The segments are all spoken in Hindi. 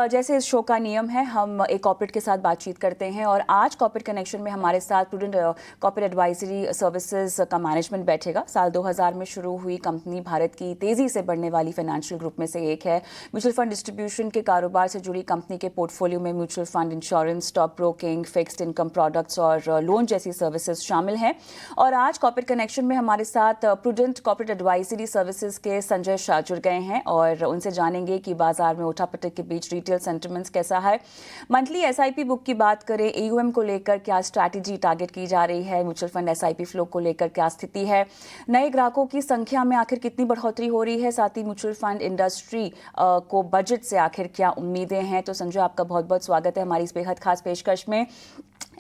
जैसे इस शो का नियम है, हम एक कॉर्पोरेट के साथ बातचीत करते हैं और आज कॉर्पोरेट कनेक्शन में हमारे साथ प्रूडेंट कॉर्पोरेट एडवाइजरी सर्विसेज का मैनेजमेंट बैठेगा। साल 2000 में शुरू हुई कंपनी भारत की तेज़ी से बढ़ने वाली फाइनेंशियल ग्रुप में से एक है। म्यूचुअल फंड डिस्ट्रीब्यूशन के कारोबार से जुड़ी कंपनी के पोर्टफोलियो में mutual fund, insurance, stock broking, fixed income products और लोन जैसी सर्विसेज शामिल हैं। और आज कॉर्पोरेट कनेक्शन में हमारे साथ प्रूडेंट कॉर्पोरेट एडवाइजरी सर्विसेज के संजय शाह जुड़ गए हैं और उनसे जानेंगे कि बाजार में उठापटक के बीच रिटेल सेंटिमेंट्स कैसा है। मंथली एसआईपी बुक की बात करें, एयूएम को लेकर क्या स्ट्रैटेजी टारगेट की जा रही है, म्यूचुअल फंड एसआईपी फ्लो को लेकर क्या स्थिति है, नए ग्राहकों की संख्या में आखिर कितनी बढ़ोतरी हो रही है, साथ ही म्यूचुअल फंड इंडस्ट्री को बजट से आखिर क्या उम्मीदें हैं। तो संजय, आपका बहुत बहुत स्वागत है हमारी इस बेहद खास पेशकश में।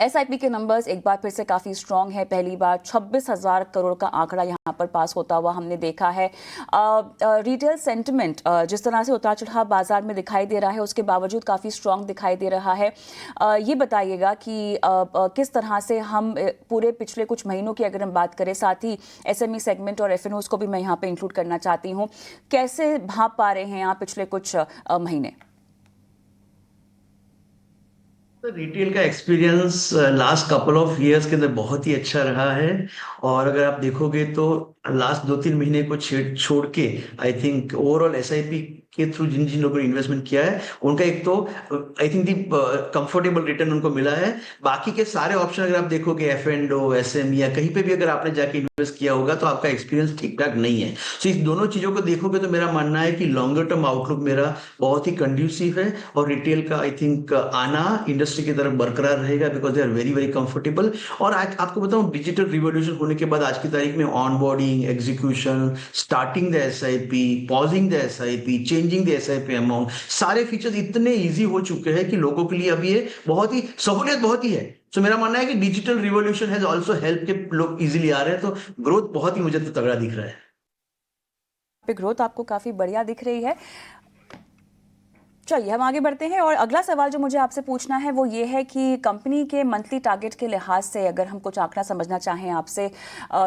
एसआईपी के नंबर्स एक बार फिर से काफ़ी स्ट्रॉन्ग है। पहली बार 26,000 करोड़ का आंकड़ा यहाँ पर पास होता हुआ हमने देखा है। रिटेल सेंटिमेंट जिस तरह से उतार चढ़ाव बाजार में दिखाई दे रहा है, उसके बावजूद काफ़ी स्ट्रॉन्ग दिखाई दे रहा है। ये बताइएगा कि किस तरह से हम पूरे पिछले कुछ महीनों की अगर हम बात करें, साथ ही एसएमई सेगमेंट और एफएनओस को भी मैं यहाँ पे इंक्लूड करना चाहती हूँ, कैसे भाप पा रहे हैं आप पिछले कुछ महीने? तो रिटेल का experience last couple of years के अंदर बहुत ही अच्छा रहा है। और अगर आप देखोगे तो लास्ट 2-3 महीने को छोड़ के आई थिंक ओवरऑल एसआईपी के थ्रू जिन जिन लोगों ने इन्वेस्टमेंट किया है उनका एक तो I think the comfortable return उनको मिला है। बाकी के सारे ऑप्शन अगर आप देखोगे एफ एंड ओ, एसएम या कहीं पे भी अगर आपने जाके इन्वेस्ट किया होगा तो आपका एक्सपीरियंस ठीक ठाक नहीं है। सो इस दोनों चीजों को देखोगे तो मेरा मानना है कि लॉन्गर टर्म आउटलुक मेरा बहुत ही कंड्यूसिव है और रिटेल का आई थिंक आना इंडस्ट्री की तरफ बरकरार रहेगा because they are very very comfortable. और आज आपको बताऊं, डिजिटल रिवॉल्यूशन होने के बाद आज की तारीख में onboarding, execution, starting the SIP, pausing the SIP, changing the SIP amount, सारे फीचर्स इतने इजी हो चुके हैं कि लोगों के लिए अब ये बहुत ही सहूलियत बहुत ही है। तो मेरा मानना है कि digital revolution has also help के लोग इजीली आ रहे हैं, तो ग्रोथ बहुत ही मुझे तो तगड़ा दिख रहा है। ग्रोथ आपको काफी बढ़िया दिख रही है। चलिए हम आगे बढ़ते हैं और अगला सवाल जो मुझे आपसे पूछना है वो ये है कि कंपनी के मंथली टारगेट के लिहाज से अगर हम कुछ आंकड़ा समझना चाहें आपसे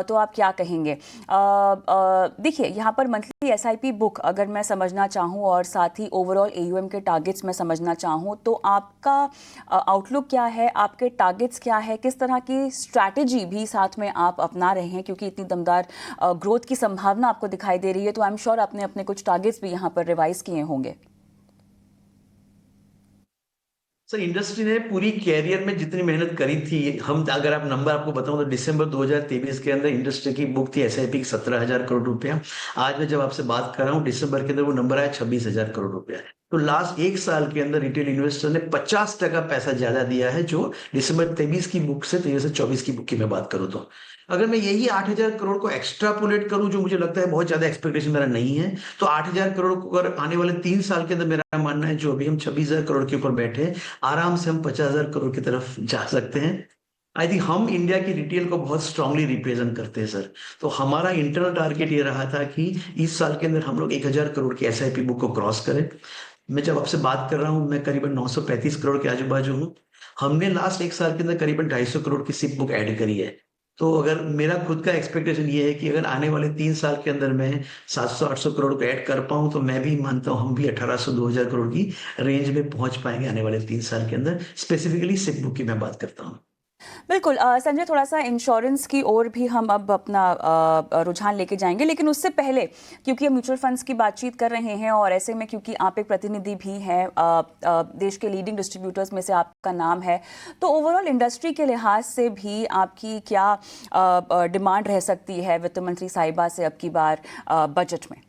तो आप क्या कहेंगे? देखिए, यहाँ पर मंथली एसआईपी बुक अगर मैं समझना चाहूँ और साथ ही ओवरऑल एयूएम के टारगेट्स मैं समझना चाहूँ तो आपका आउटलुक क्या है, आपके टारगेट्स क्या है, किस तरह की स्ट्रैटेजी भी साथ में आप अपना रहे हैं, क्योंकि इतनी दमदार ग्रोथ की संभावना आपको दिखाई दे रही है, तो आई एम श्योर आपने अपने कुछ टारगेट्स भी यहाँ पर रिवाइज किए होंगे। सर, इंडस्ट्री ने पूरी कैरियर में जितनी मेहनत करी थी, हम अगर आप नंबर आपको बताऊं तो दिसंबर 2023 के अंदर इंडस्ट्री की बुक थी एसआईपी की 17,000 करोड़ रुपया। आज मैं जब आपसे बात कर रहा हूं दिसंबर के अंदर वो नंबर आया 26,000 करोड़ रुपया। तो लास्ट एक साल के अंदर रिटेल इन्वेस्टर ने 50% पैसा ज्यादा दिया है, जो दिसंबर 23 की बुक से 23-24 की बुक की मैं बात करूं तो अगर मैं यही 8,000 करोड़ को एक्स्ट्रापोलेट करूं, जो मुझे लगता है बहुत ज्यादा एक्सपेक्टेशन मेरा नहीं है, तो 8,000 करोड़ को अगर आने वाले 3 साल के अंदर मेरा मानना है जो अभी हम 26,000 करोड़ के ऊपर बैठे आराम से हम 50,000 करोड़ की तरफ जा सकते हैं। आई थिंक हम इंडिया की रिटेल को बहुत स्ट्रांगली रिप्रेजेंट करते हैं सर। तो हमारा इंटरनल टारगेट ये रहा था कि इस साल के अंदर हम लोग 1,000 करोड़ की एसआईपी बुक को क्रॉस करें। मैं जब आपसे बात कर रहा हूं मैं करीबन 935 करोड़ के आजू बाजू हूँ। हमने लास्ट एक साल के अंदर करीबन 250 करोड़ की सिप बुक ऐड करी है। तो अगर मेरा खुद का एक्सपेक्टेशन ये है कि अगर आने वाले 3 साल के अंदर मैं 700-800 करोड़ को ऐड कर पाऊं तो मैं भी मानता हूं हम भी 1,800-2,000 करोड़ की रेंज में पहुंच पाएंगे आने वाले 3 साल के अंदर। स्पेसिफिकली सिप बुक की मैं बात करता हूं। बिल्कुल संजय, थोड़ा सा इंश्योरेंस की ओर भी हम अब अपना रुझान लेके जाएंगे, लेकिन उससे पहले क्योंकि हम म्यूचुअल फंड्स की बातचीत कर रहे हैं और ऐसे में क्योंकि आप एक प्रतिनिधि भी हैं, देश के लीडिंग डिस्ट्रीब्यूटर्स में से आपका नाम है, तो ओवरऑल इंडस्ट्री के लिहाज से भी आपकी क्या डिमांड रह सकती है वित्त मंत्री साहिबा से अब की बार बजट में?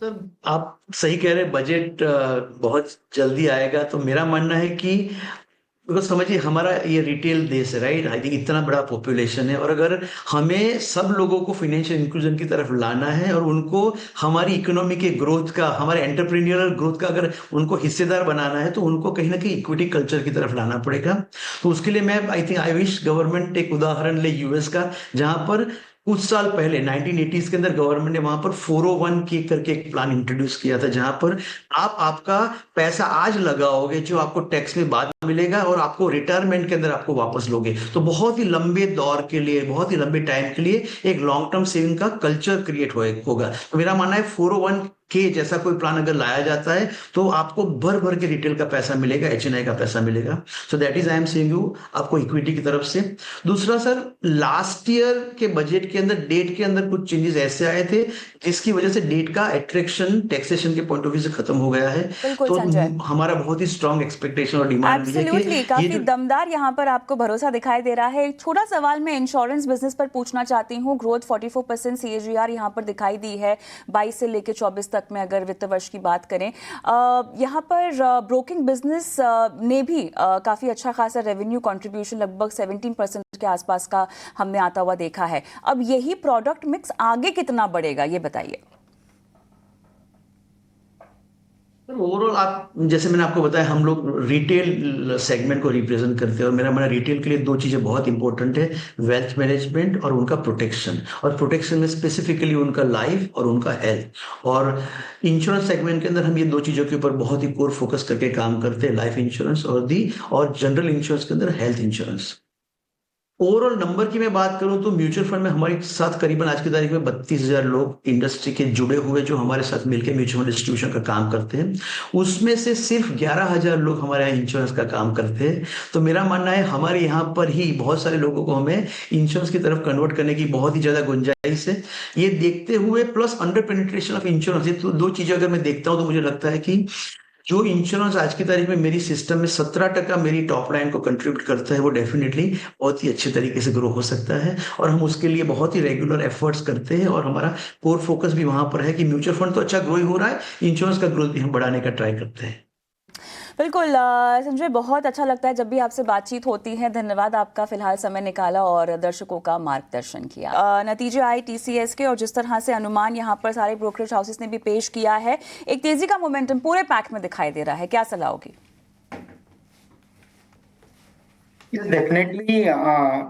सर, आप सही कह रहे हैं, बजट बहुत जल्दी आएगा। तो मेरा मानना है कि बिकॉज समझिए हमारा ये रिटेल देश है, राइट। आई थिंक इतना बड़ा पॉपुलेशन है और अगर हमें सब लोगों को फाइनेंशियल इंक्लूजन की तरफ लाना है और उनको हमारी इकोनॉमी के ग्रोथ का, हमारे एंटरप्रेन्योरल ग्रोथ का अगर उनको हिस्सेदार बनाना है तो उनको कहीं ना कहीं इक्विटी कल्चर की तरफ लाना पड़ेगा। तो उसके लिए मैं I think I wish government एक उदाहरण ले यूएस का, जहां पर कुछ साल पहले 1980s के अंदर गवर्नमेंट ने वहां पर 401 के करके एक प्लान इंट्रोड्यूस किया था, जहां पर आप आपका पैसा आज लगाओगे जो आपको टैक्स में बाद में मिलेगा और आपको रिटायरमेंट के अंदर आपको वापस लोगे। तो बहुत ही लंबे दौर के लिए, बहुत ही लंबे टाइम के लिए एक लॉन्ग टर्म सेविंग का कल्चर क्रिएट होगा। तो मेरा मानना है 401 के जैसा कोई प्लान अगर लाया जाता है तो आपको भर भर के रिटेल का पैसा मिलेगा, एचएनआई का पैसा मिलेगा। So that is I am saying you आपको इक्विटी की तरफ से। दूसरा सर, लास्ट ईयर के बजट के अंदर डेट के अंदर कुछ चेंजेस ऐसे आए थे जिसकी वजह से डेट का अट्रैक्शन टैक्सेशन के पॉइंट ऑफ व्यू से खत्म हो गया है। बिल्कुल तो संजय, हमारा बहुत ही स्ट्रांग एक्सपेक्टेशन और डिमांड भी है कि एब्सोल्युटली, ये काफी जो दमदार यहाँ पर आपको भरोसा दिखाई दे रहा है। एक छोटा सवाल मैं इंश्योरेंस बिजनेस पर पूछना चाहती हूँ। ग्रोथ 44% सीएजीआर यहाँ पर दिखाई दी है 22 से लेकर 24 तक में, अगर वित्त वर्ष की बात करें। यहाँ पर ब्रोकिंग बिजनेस ने भी काफी अच्छा खासा रेवेन्यू कंट्रीब्यूशन लगभग 17% के आसपास का हमने आता हुआ देखा है। अब यही प्रोडक्ट मिक्स आगे कितना बढ़ेगा, ये बताइए। ओवरऑल आप, जैसे मैंने आपको बताया, हम लोग रिटेल सेगमेंट को रिप्रेजेंट करते हैं और मेरा मानना रिटेल के लिए दो चीजें बहुत इंपॉर्टेंट है, वेल्थ मैनेजमेंट और उनका प्रोटेक्शन। और प्रोटेक्शन में स्पेसिफिकली उनका लाइफ और उनका हेल्थ। और इंश्योरेंस सेगमेंट के अंदर हम ये दो चीजों के ऊपर बहुत ही कोर फोकस करके काम करते हैं, लाइफ इंश्योरेंस और जनरल इंश्योरेंस के अंदर हेल्थ इंश्योरेंस। ओवरऑल नंबर की मैं बात करूं तो म्यूचुअल फंड में हमारे साथ करीबन आज की तारीख में 32,000 लोग इंडस्ट्री के जुड़े हुए जो हमारे साथ मिलकर म्यूचुअल फंड डिस्ट्रीब्यूशन का काम करते हैं। उसमें से सिर्फ 11,000 लोग हमारे यहाँ इंश्योरेंस का काम करते हैं। तो मेरा मानना है हमारे यहाँ पर ही बहुत सारे लोगों को हमें इंश्योरेंस की तरफ कन्वर्ट करने की बहुत ही ज्यादा गुंजाइश है। ये देखते हुए plus under penetration of insurance, ये तो दो चीजें अगर मैं देखता हूँ तो मुझे लगता है कि जो इंश्योरेंस आज की तारीख में मेरी सिस्टम में 17% मेरी टॉप लाइन को कंट्रीब्यूट करता है, वो डेफिनेटली बहुत ही अच्छे तरीके से ग्रो हो सकता है। और हम उसके लिए बहुत ही रेगुलर एफर्ट्स करते हैं और हमारा कोर फोकस भी वहां पर है कि म्यूचुअल फंड तो अच्छा ग्रो ही हो रहा है, इंश्योरेंस का ग्रोथ भी हम बढ़ाने का ट्राई करते हैं। बिल्कुल संजय, बहुत अच्छा लगता है जब भी आपसे बातचीत होती है। धन्यवाद आपका, फिलहाल समय निकाला और दर्शकों का मार्गदर्शन किया। नतीजे आए टीसीएस के और जिस तरह से अनुमान यहाँ पर सारे ब्रोकरेज हाउसेस ने भी पेश किया है, एक तेजी का मोमेंटम पूरे पैक में दिखाई दे रहा है। क्या सलाह होगी? डेफिनेटली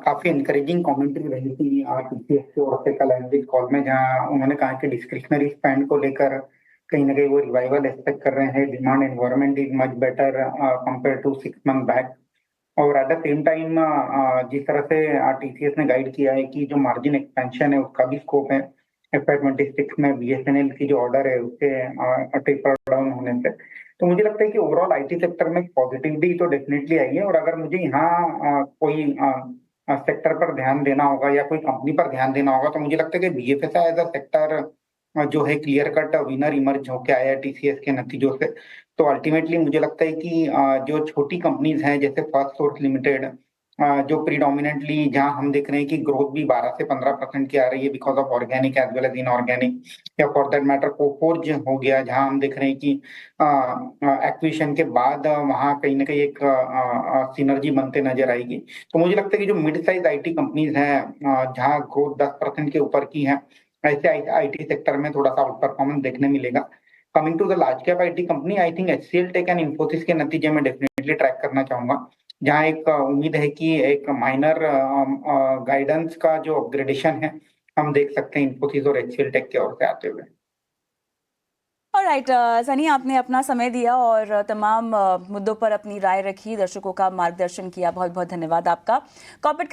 काफी इंकरेजिंग कमेंट्री रही थी टीसीएस की ओर से कल एनालिस्ट कॉल में, जहां उन्होंने कहा कि डिस्क्रिशनरी स्पेंड को लेकर कहीं ना कहीं वो रिवाइवल एक्सपेक्ट कर रहे हैं। Demand environment is much better compare to 6 month back. और एट द सेम टाइम जिस तरह से टीसीएस ने गाइड किया है कि जो मार्जिन एक्सपेंशन है उसका भी स्कोप है FY 26 में बीएसएनएल की जो ऑर्डर है उसके टेपर डाउन होने से। तो मुझे लगता है कि ओवरऑल आईटी सेक्टर में पॉजिटिविटी तो डेफिनेटली आई है। और अगर मुझे यहाँ कोई सेक्टर पर ध्यान देना होगा या कोई कंपनी पर ध्यान देना होगा तो मुझे लगता है कि बीएफएसआई एज अ सेक्टर जो है क्लियर कट विनर इमर्ज होके आया है टीसीएस के नतीजों से। तो अल्टीमेटली मुझे लगता है कि जो छोटी कंपनीज हैं जैसे फर्स्ट सोर्स लिमिटेड, जो प्रीडोमिनेंटली जहां हम देख रहे हैं कि ग्रोथ भी 12 से 15% की आ रही है because of organic as well as inorganic, या फॉर दैट मैटर कोफोर्ज हो गया जहां हम देख रहे हैं कि एक्विजिशन के बाद वहां कहीं ना कहीं एक सिनर्जी बनते नजर आएगी। तो मुझे लगता है कि जो मिड साइज आईटी कंपनीज हैं जहां ग्रोथ 10% के ऊपर की है, ऐसे आईटी सेक्टर में थोड़ा सा आउट परफॉर्मेंस देखने मिलेगा। Coming to the large cap IT company, I think HCL Tech and Infosys के नतीजे में डेफिनेटली ट्रैक करना चाहूंगा, जहां एक उम्मीद है कि एक माइनर गाइडेंस का जो अपग्रेडेशन है हम देख सकते हैं इन्फोसिस और एचसीएल टेक की ओर से आते हुए। ऑलराइट सनी, आपने अपना समय दिया और तमाम मुद्दों पर अपनी राय रखी, दर्शकों का मार्गदर्शन किया। बहुत बहुत धन्यवाद आपका। कॉर्पोरेट